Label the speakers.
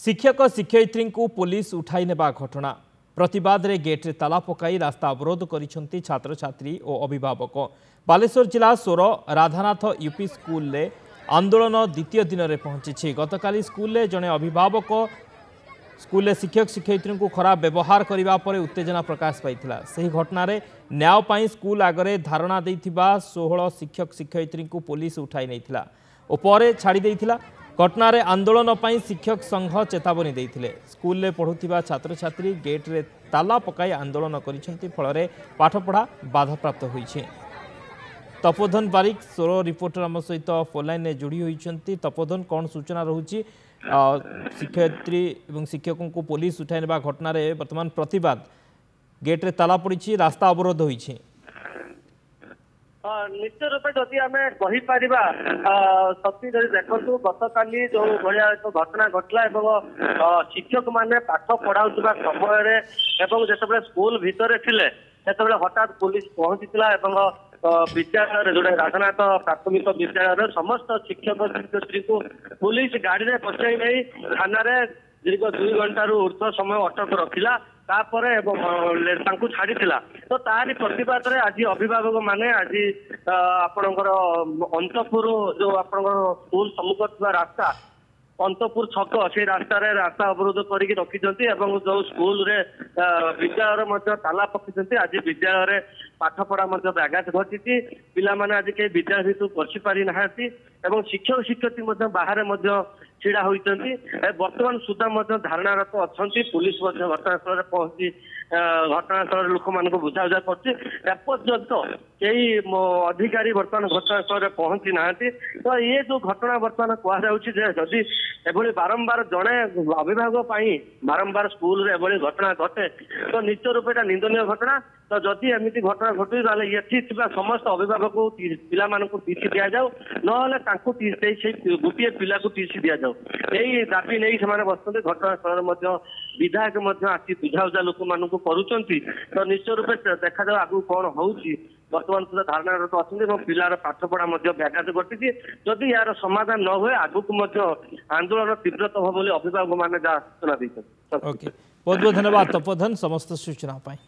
Speaker 1: शिक्षक शिक्षयित्री को पुलिस उठाई नेबा घटना प्रतिवाद रे गेट रे ताला पकाई रास्ता अवरोध करिसेंती छात्र छात्री और अभिभावक। बालेश्वर जिला सोर राधानाथ यूपी स्कूल रे आंदोलन द्वितीय दिन में पहुंची। गतकाली स्कूल रे जने अभिभावक स्कूल शिक्षक शिक्षयित्री को खराब व्यवहार करने पर उत्तेजना प्रकाश पाइथिला। सही घटना रे न्याय पाई स्कूल आगरे धारणा देथिबा 16 शिक्षक शिक्षयित्री को पुलिस उठाई नैथिला और परे छाड़ी देथिला। घटना रे आंदोलन पाई शिक्षक संघ चेतावनी देथिले। स्कूल रे पढ़ुथिबा छात्र छात्री गेट रे ताला पकाई आंदोलन करिसेंती, फल पाठपढ़ा बाधाप्राप्त होइछे। तपोधन बारिक सोरो रिपोर्टर आम सहित फोनलाइन में जोड़ी होइछंती। तपोधन कौन सूचना रहुची शिक्षयित्री और शिक्षकों को पुलिस उठाई नेबा घटना रे वर्तमान प्रतिवाद गेट रे ताला पड़ी रास्ता अवरोध होइछे।
Speaker 2: निश्चित रूपे जदि आम कहीपर सती देखु गतकाली जो भाया एक घटना घटला शिक्षक मैंने पाठ पढ़ाऊा समय जिते स्कूल भितर थिले हठात पुलिस पहुंची विद्यालय जोड़ा राधानाथ प्राथमिक विद्यालय समस्त शिक्षक शिक्षयित्री को पुलिस गाड़ी में पचाई नहीं थाना दीर्घ 2 घंटार ऊर्ध्व समय अटक रखिला छाड़ी तो तारी प्रतिवाद रे आज अभिभावक माने आज आपणकर अंतपुर जो आपणकर स्कूल सम्मुख रास्ता अंतपुर छक से रास्ता अवरोध करके रखिंट जो स्कूल रे विद्यालय ताला पकड़ आज विद्यालय पाठपढ़ा व्याघात घटी पिला आज कई विद्यालय भितर पशि पारि ना शिक्षक शिक्षयित्री बाहर छिड़ा होती बर्तमान सुधा धारणारत अच्छा पुलिस घटनास्थल पहुंची घटनास्थल लोक मान बुझाबुझा करपर्यंत कई अधिकारी बर्तमान घटनास्थल पहुंची ना तो ये जो घटना बर्तमान कहुच्छी एभली बारंबार जड़े अभिभावक बारंबार स्कूल एभली घटना घटे तो निश्चित रूप निंदनीय घटना। तो जदि एमती घटना घटू ये समस्त अभिभावक को पिला टीसी दि जाऊ ना गोटे पिला को टीसी दि जाऊ यही दाबी नहीं से बसते घटनास्थल विधायक आसी बुझाबुझा लोक मान करुँच तो निश्चित रूप देखा जाऊ आगू कौन हो बर्तमान सुधा धारणा तो अच्छा पिलार पाठपढ़ा व्याघात घटी जदि यार समाधान न हुए आगू आंदोलन तीव्रत हो अभिभावक मैंने सूचना दी।
Speaker 1: बहुत बहुत धन्यवाद तपोधन समस्त सूचना।